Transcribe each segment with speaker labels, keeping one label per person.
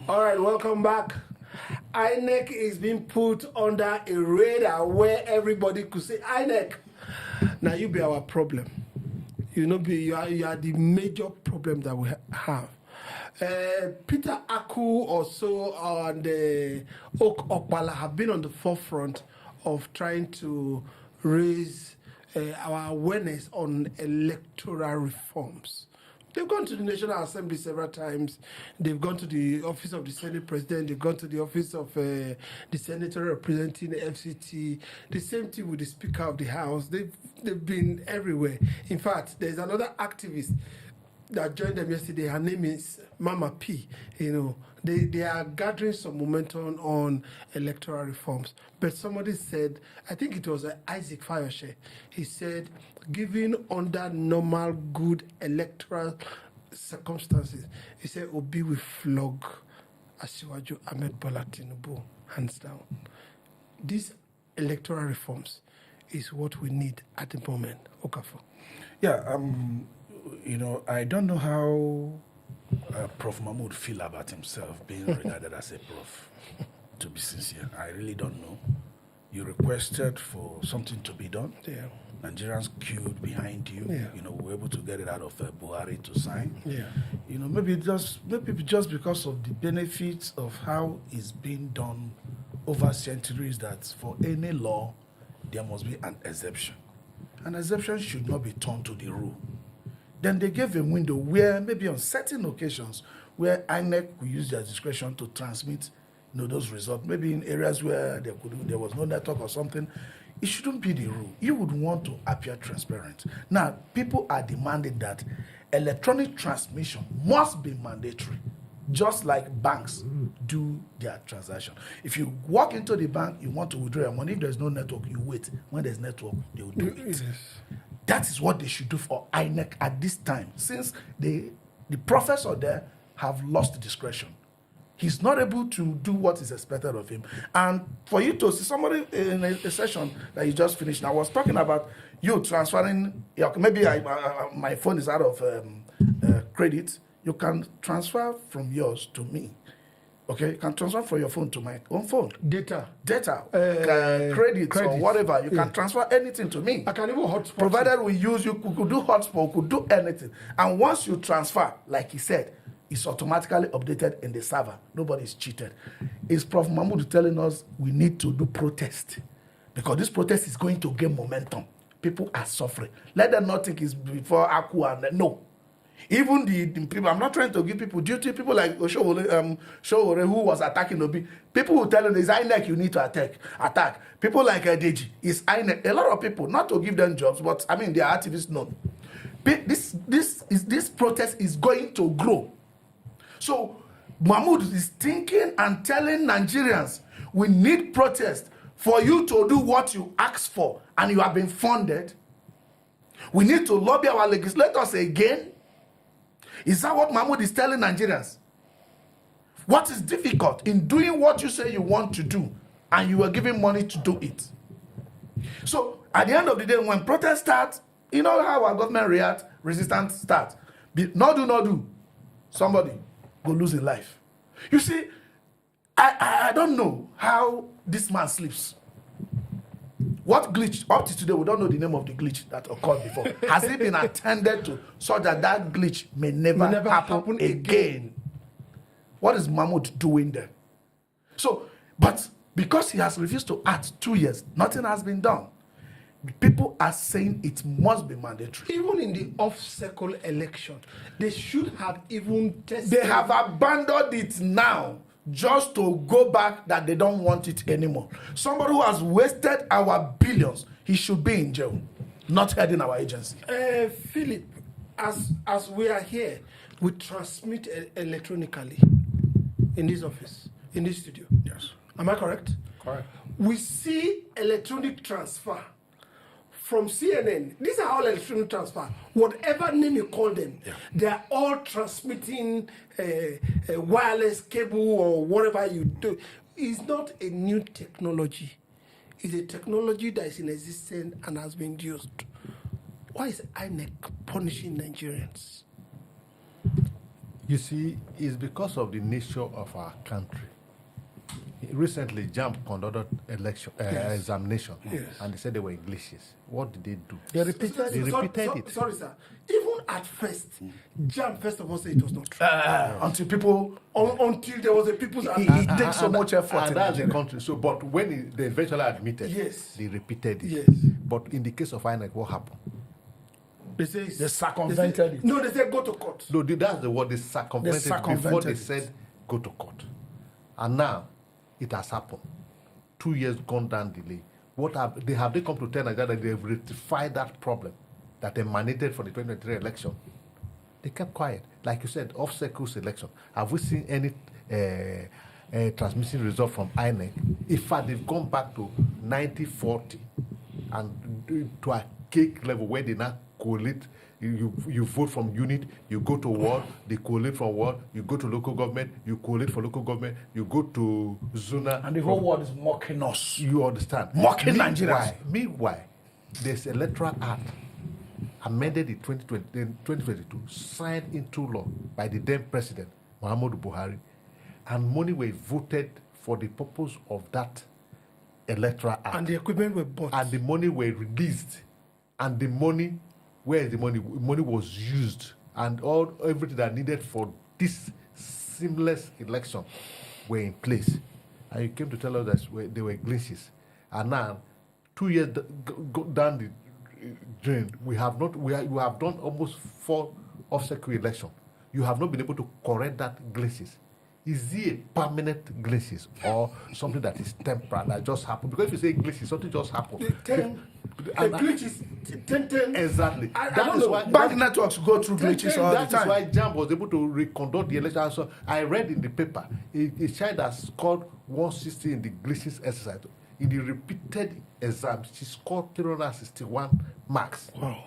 Speaker 1: All right, welcome back. INEC is being put under a radar where everybody could say, INEC, now you be our problem. You know, you are the major problem that we have. Peter Aku also and Oak Okpala have been on the forefront of trying to raise our awareness on electoral reforms. They've gone to the National Assembly several times. They've gone to the office of the Senate President. They've gone to the office of the Senator representing the FCT. The same thing with the Speaker of the House. They've been everywhere. In fact, there's another activist that joined them yesterday. Her name is Mama P. You know, they are gathering some momentum on electoral reforms. But somebody said, I think it was Isaac Fayoshe, he said, given under normal good electoral circumstances, he said, Obi will flog Asiwaju Ahmed Bola Tinubu, hands down. These electoral reforms is what we need at the moment. Okafor.
Speaker 2: Yeah, you know, I don't know how Prof. Mahmoud feel about himself being regarded as a prof, to be sincere. I really don't know. You requested for something to be done.
Speaker 1: Yeah.
Speaker 2: Nigerians queued behind you.
Speaker 1: Yeah.
Speaker 2: You know, we were able to get it out of Buhari to sign.
Speaker 1: Yeah.
Speaker 2: You know, maybe just because of the benefits of how it's been done over centuries, that for any law, there must be an exception. An exception should not be turned to the rule. Then they gave a window where maybe on certain occasions where INEC will use their discretion to transmit, you know, those results. Maybe in areas where there was no network or something. It shouldn't be the rule. You would want to appear transparent. Now, people are demanding that electronic transmission must be mandatory, just like banks do their transaction. If you walk into the bank, you want to withdraw your money. If there's no network, you wait. When there's network, they will do it. Yes. That is what they should do for INEC at this time, since the professor there have lost discretion. He's not able to do what is expected of him. And for you to see somebody in a session that you just finished, I was talking about you transferring, maybe my phone is out of credit. You can transfer from yours to me. Okay, you can transfer from your phone to my own phone.
Speaker 1: Data,
Speaker 2: credits or whatever. You can transfer anything to me.
Speaker 1: I can even hotspot.
Speaker 2: Provided we use, you could do hotspot, could do anything. And once you transfer, like he said, it's automatically updated in the server. Nobody's cheated. Is Prof. Mahmoud telling us we need to do protest? Because this protest is going to gain momentum. People are suffering. Let them not think it's before Aku and no. Even the people, I'm not trying to give people duty, people like Showore, who was attacking Obi. People who tell them it's INEC you need to attack. People like Deji, it's INEC. A lot of people, not to give them jobs, but I mean they are activists known. This protest is going to grow. So Mahmoud is thinking and telling Nigerians, we need protest for you to do what you asked for and you have been funded. We need to lobby our legislators again. Is that what Mahmoud is telling Nigerians? What is difficult in doing what you say you want to do and you are giving money to do it? So at the end of the day, when protests start, you know how our government reacts, resistance starts. No do. Somebody go lose his life. You see, I don't know how this man sleeps. What glitch? Up to today, we don't know the name of the glitch that occurred before. Has it been attended to so that glitch may never happen again? What is Mahmoud doing there? So, but because he has refused to act 2 years, nothing has been done. People are saying it must be mandatory.
Speaker 1: Even in the off-cycle election, they should have even tested.
Speaker 2: They have abandoned it now just to go back that they don't want it anymore. Somebody who has wasted our billions, he should be in jail, not heading our agency.
Speaker 1: Philip, as we are here, we transmit electronically in this office, in this studio.
Speaker 2: Yes.
Speaker 1: Am I correct?
Speaker 2: Correct.
Speaker 1: We see electronic transfer from CNN. These are all electronic transfer. Whatever name you call them, they are all transmitting a wireless cable or whatever you do. It's not a new technology. It's a technology that is in existence and has been used. Why is INEC punishing Nigerians?
Speaker 3: You see, it's because of the nature of our country. Recently, JAMB conducted examination, and they said they were glitches. What did they do?
Speaker 2: They repeated
Speaker 3: They repeated it.
Speaker 1: Sorry, sir. Even at first, Jam first of all said it was not true.
Speaker 2: until people.
Speaker 1: Until there was a people's
Speaker 2: It takes so much effort.
Speaker 3: And
Speaker 2: in
Speaker 3: that's the
Speaker 2: Nigeria.
Speaker 3: country. So, but when they eventually admitted,
Speaker 1: Yes.
Speaker 3: they repeated it.
Speaker 1: Yes.
Speaker 3: But in the case of INEC, what happened?
Speaker 1: They say
Speaker 2: They circumvented it.
Speaker 1: No, they said go to court.
Speaker 3: No, that's the word. They circumvented, before they
Speaker 2: it.
Speaker 3: said go to court. And now it has happened. 2 years gone down delay. What have they come to tell Nigeria that they've rectified that problem that emanated from the 2023 election? They kept quiet. Like you said, off-cycle election. Have we seen any transmission result from INEC? In fact, they've gone back to 90-40 and to a cake level where they now collate. You vote from unit, you go to ward, they collate from ward, you go to local government, you collate for local government, you go to zona.
Speaker 2: And the whole world is mocking us.
Speaker 3: You understand?
Speaker 2: Mocking Nigerians.
Speaker 3: Meanwhile, there's Electoral Act amended in 2022, signed into law by the then president, Muhammadu Buhari, and money were voted for the purpose of that Electoral Act.
Speaker 1: And the equipment were bought.
Speaker 3: And the money were released. And the money, where is the money? Money was used. And everything that needed for this seamless election were in place. And you came to tell us that they were glitches. And now, 2 years down the drain, we have done almost 4 off-cycle elections. You have not been able to correct that glitches. Is it a permanent glitches or something that is temporary that just happened? Because if you say glitches, something just happened.
Speaker 1: The glitches, 10.
Speaker 3: Exactly.
Speaker 1: I don't know.
Speaker 2: Bank networks go through glitches all the
Speaker 3: That is
Speaker 2: time.
Speaker 3: why JAMB was able to reconduct the election. So I read in the paper, a child has scored 160 in the glitches exercise. In the repeated exam, she scored 361 marks.
Speaker 1: Wow.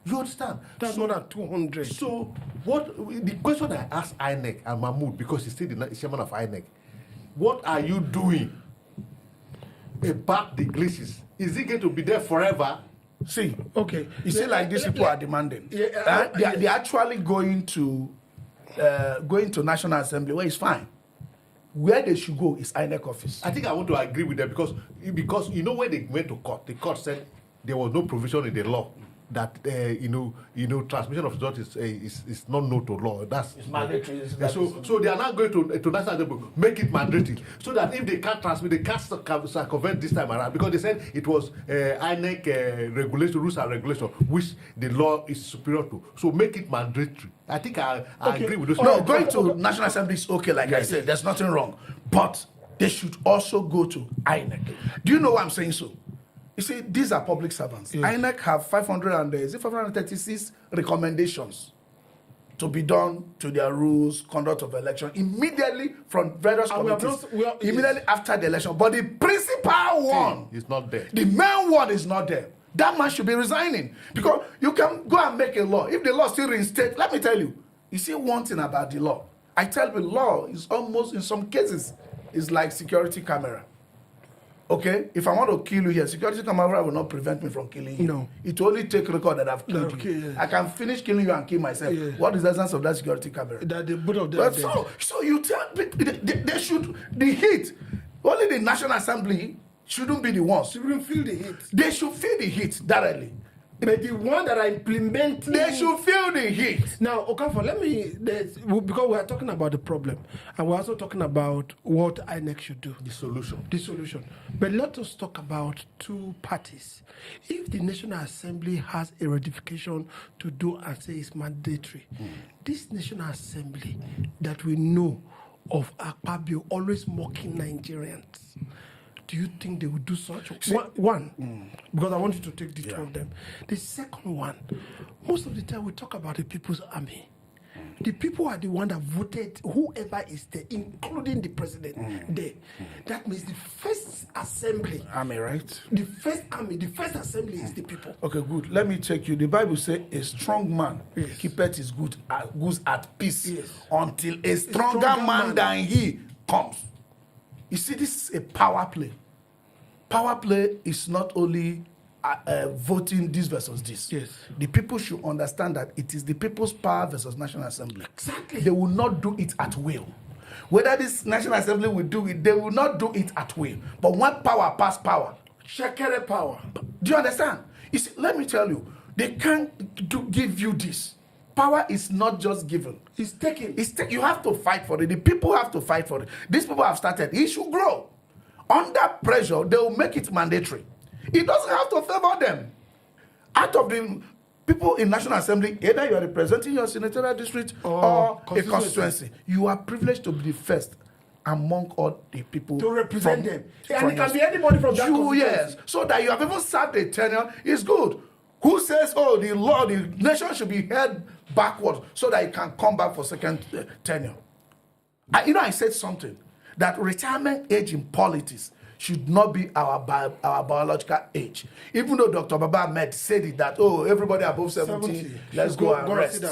Speaker 3: You understand?
Speaker 1: That's more than 200.
Speaker 3: So, the question I asked INEC and Mahmoud, because he's still the chairman of INEC, what are you doing about the glitches? Is it going to be there forever?
Speaker 2: See,
Speaker 1: Okay.
Speaker 2: you see, like these people are demanding. They're actually going to National Assembly, where it's fine. Where they should go is INEC office.
Speaker 3: I think I want to agree with them because you know when they went to court, the court said there was no provision in the law that transmission of result is not no to law. It's
Speaker 2: mandatory.
Speaker 3: So they are now going to National Assembly, make it mandatory, so that if they can't transmit, they can't circumvent this time around, because they said it was INEC regulation, rules and regulation, which the law is superior to. So make it mandatory. I think I agree with those.
Speaker 2: No, going to National Assembly is okay, like I said, there's nothing wrong. But they should also go to INEC. Do you know why I'm saying so? You see, these are public servants.
Speaker 1: Yeah.
Speaker 2: INEC have 536 recommendations to be done to their rules, conduct of election, immediately from various committees, immediately after the election. But the principal one
Speaker 3: is not there.
Speaker 2: The main one is not there. That man should be resigning. Because you can go and make a law. If the law still reinstates, let me tell you, you see one thing about the law. I tell you, law is almost, in some cases, is like security camera. Okay, if I want to kill you here, security camera will not prevent me from killing you.
Speaker 1: No.
Speaker 2: It will only take record that I've killed
Speaker 1: Okay,
Speaker 2: you.
Speaker 1: yes.
Speaker 2: I can finish killing you and kill myself.
Speaker 1: Yeah.
Speaker 2: What is the essence of that security camera?
Speaker 1: That the both of them.
Speaker 2: But so you tell they should, the heat, only the National Assembly shouldn't be the ones.
Speaker 1: You will feel the heat.
Speaker 2: They should feel the heat directly.
Speaker 1: But the one that are implementing.
Speaker 2: They should feel the heat.
Speaker 1: Now, Okafor, because we are talking about the problem, and we're also talking about what INEC should do.
Speaker 3: The solution.
Speaker 1: The solution. But let us talk about two parties. If the National Assembly has a ratification to do and say it's mandatory, this National Assembly that we know of Akpabio always mocking Nigerians, do you think they will do such? One, because I want you to take the two of them. The second one, most of the time we talk about the People's Army. The people are the one that voted whoever is there, including the president there. That means the first assembly.
Speaker 2: Army, right?
Speaker 1: The first army, the first assembly is the people.
Speaker 2: Okay, good. Let me take you. The Bible says a strong man
Speaker 1: Yes.
Speaker 2: keepeth his goods at peace
Speaker 1: Yes.
Speaker 2: until a stronger man than he comes. You see, this is a power play. Power play is not only voting this versus this.
Speaker 1: Yes.
Speaker 2: The people should understand that it is the People's Power versus National Assembly.
Speaker 1: Exactly.
Speaker 2: They will not do it at will. Whether this National Assembly will do it, they will not do it at will. But when power pass power,
Speaker 1: Shekere power.
Speaker 2: do you understand? You see, let me tell you, they can't give you this. Power is not just given.
Speaker 1: It's taken.
Speaker 2: You have to fight for it. The people have to fight for it. These people have started. It should grow. Under pressure, they will make it mandatory. It doesn't have to favor them. Out of the people in National Assembly, either you are representing your senatorial district or a constituency, you are privileged to be the first among all the people
Speaker 1: to represent them.
Speaker 2: from
Speaker 1: And it can be anybody from that constituency.
Speaker 2: Yes, so that you have even served a tenure is good. Who says, oh, the law, the nation should be held backwards so that it can come back for second tenure? I said something, that retirement age in politics should not be our biological age. Even though Dr. Baba Ahmed said it, that, oh, everybody above 70 let's go and rest.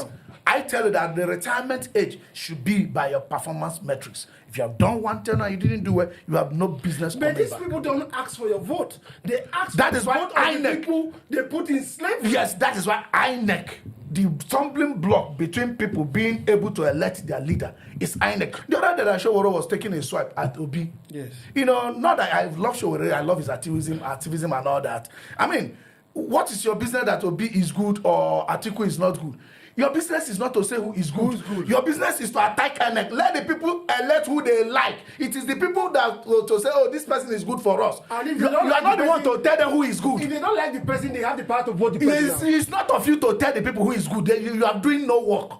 Speaker 2: I tell you that the retirement age should be by your performance metrics. If you have done one tenure and you didn't do well, you have no business coming
Speaker 1: But these
Speaker 2: back.
Speaker 1: people don't ask for your vote. They ask
Speaker 2: That
Speaker 1: for
Speaker 2: is
Speaker 1: the
Speaker 2: why
Speaker 1: vote of the
Speaker 2: INEC
Speaker 1: people they put in slavery.
Speaker 2: Yes, that is why INEC, the stumbling block between people being able to elect their leader, is INEC. The other day, Showore was taking a swipe at Obi.
Speaker 1: Yes.
Speaker 2: Not that I love Showore, I love his activism and all that. I mean, what is your business that Obi is good or Atiku is not good? Your business is not to say who is good. Your business is to attack INEC. Let the people elect who they like. It is the people that to say, oh, this person is good for us.
Speaker 1: And if
Speaker 2: you are not the one to tell them who is good.
Speaker 1: If they don't like the person, they have the power to vote the person.
Speaker 2: It's not of you to tell the people who is good. You are doing no work.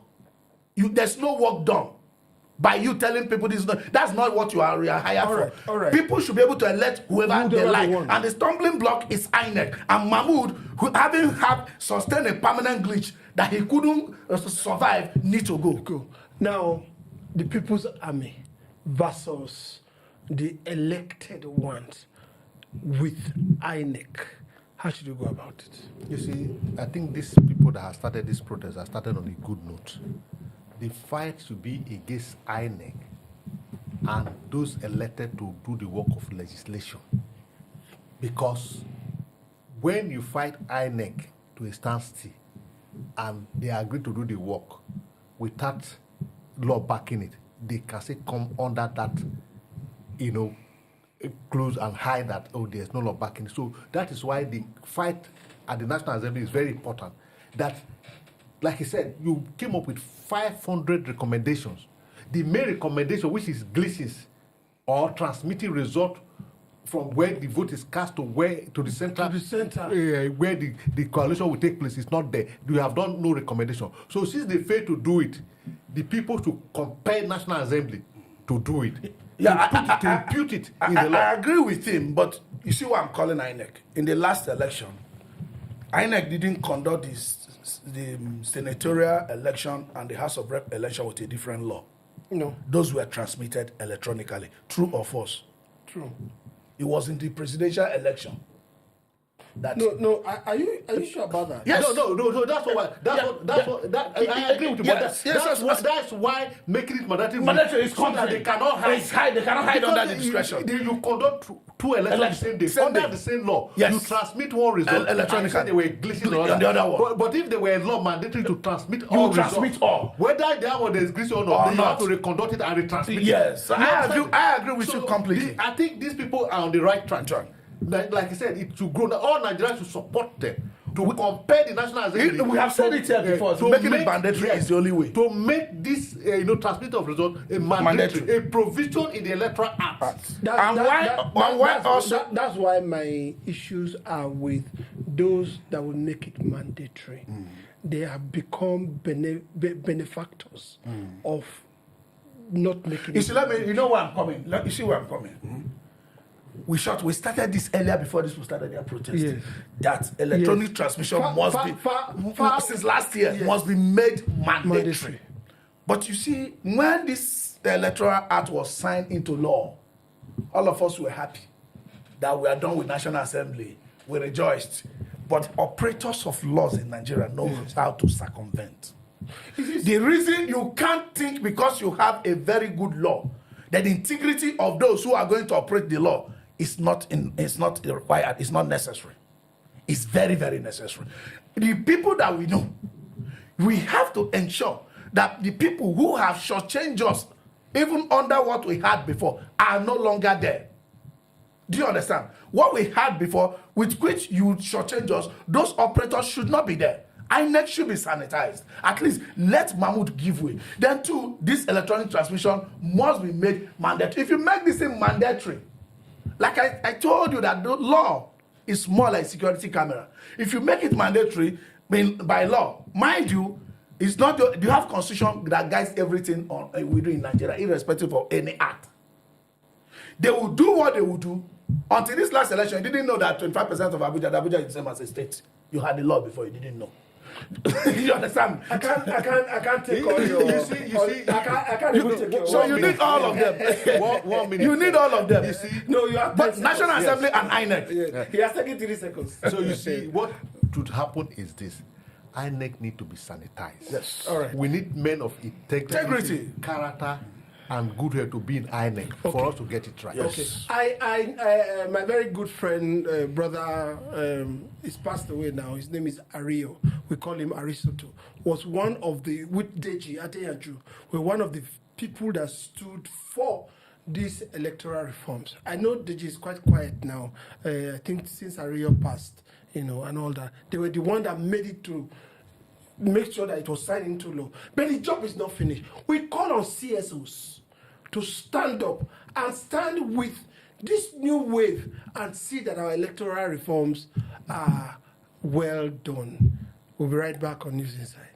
Speaker 2: There's no work done by you telling people this. That's not what you are hired for.
Speaker 1: All right.
Speaker 2: People should be able to elect whoever they like. And the stumbling block is INEC. And Mahmoud, who having sustained a permanent glitch that he couldn't survive, need to go.
Speaker 1: Now, the People's Army versus the elected ones with INEC. How should you go about it?
Speaker 3: You see, I think these people that have started this protest have started on a good note. The fight should be against INEC and those elected to do the work of legislation. Because when you fight INEC to a standstill and they agree to do the work without law backing it, they can say come under that, close and hide that, oh, there's no law backing it. So that is why the fight at the National Assembly is very important. That, like I said, you came up with 500 recommendations. The main recommendation, which is glitches or transmitting result from where the vote is cast to the center, where the coalition will take place, is not there. You have done no recommendation. So since they fail to do it, the people should compel National Assembly to do it. To impute it in the law.
Speaker 2: I agree with him, but you see what I'm calling INEC. In the last election, INEC didn't conduct the senatorial election and the House of Rep election with a different law.
Speaker 1: No.
Speaker 2: Those were transmitted electronically. True or false?
Speaker 1: True.
Speaker 2: It was in the presidential election.
Speaker 1: No. Are you sure about that?
Speaker 2: Yes.
Speaker 3: No. That's what. I agree with you. That's why making it mandatory
Speaker 2: is
Speaker 3: so that they cannot hide.
Speaker 2: They cannot hide under the discretion.
Speaker 3: You conduct two elections the same day under the same law.
Speaker 2: Yes.
Speaker 3: You transmit one result
Speaker 2: electronically.
Speaker 3: They were glitching
Speaker 2: on the other one.
Speaker 3: But if they were law mandatory to transmit
Speaker 2: all results,
Speaker 3: whether that one is glitching or not, they have to reconduct it and retransmit.
Speaker 2: Yes, I agree with you completely.
Speaker 3: I think these people are on the right track. Like I said, it should grow. All Nigerians should support them to compare the National Assembly.
Speaker 2: We have said it here before. So making it mandatory is the only way.
Speaker 3: To make this, transmit of result a mandatory, a provision in the Electoral Act.
Speaker 1: That's why my issues are with those that will make it mandatory. They have become benefactors of not making it.
Speaker 2: You know where I'm coming. You see where I'm coming. We started this earlier before this started their protest.
Speaker 1: Yes.
Speaker 2: That electronic transmission since last year must be made mandatory. But you see, when this Electoral Act was signed into law, all of us were happy that we are done with National Assembly. We rejoiced. But operators of laws in Nigeria know how to circumvent. The reason you can't think because you have a very good law that the integrity of those who are going to operate the law is not required, it's not necessary. is very, very necessary. The people that we know, we have to ensure that the people who have shortchanged us, even under what we had before, are no longer there. Do you understand? What we had before, with which you shortchange us, those operators should not be there. INEC should be sanitized. At least let Mahmoud give way. Then two, this electronic transmission must be made mandatory. If you make this thing mandatory, like I told you that the law is more like security camera. If you make it mandatory by law, mind you, it's not you have constitution that guides everything we do in Nigeria, irrespective of any act. They will do what they will do. Until this last election, you didn't know that 25% of Abuja is the same as a state. You had the law before, you didn't know. You understand?
Speaker 1: I can't take all your.
Speaker 3: You see.
Speaker 1: I can't even take your.
Speaker 2: So you need all of them.
Speaker 3: 1 minute.
Speaker 2: You need all of them.
Speaker 3: You see.
Speaker 1: No, you have.
Speaker 2: But National Assembly and INEC.
Speaker 1: Yeah. He has taken 3 seconds.
Speaker 3: So you see, what should happen is this: INEC need to be sanitized.
Speaker 2: Yes.
Speaker 1: All right.
Speaker 3: We need men of integrity, character, and goodwill to be in INEC for us to get it right.
Speaker 2: Yes.
Speaker 1: Okay. I my very good friend, brother, is passed away now. His name is Ario. We call him Aristotle. Was one of the, with Deji Adeyanju, were one of the people that stood for these electoral reforms. I know Deji is quite quiet now. I think since Ario passed, and all that, they were the one that made it to make sure that it was signed into law. But the job is not finished. We call on CSOs to stand up and stand with this new wave and see that our electoral reforms are well done. We'll be right back on News Inside.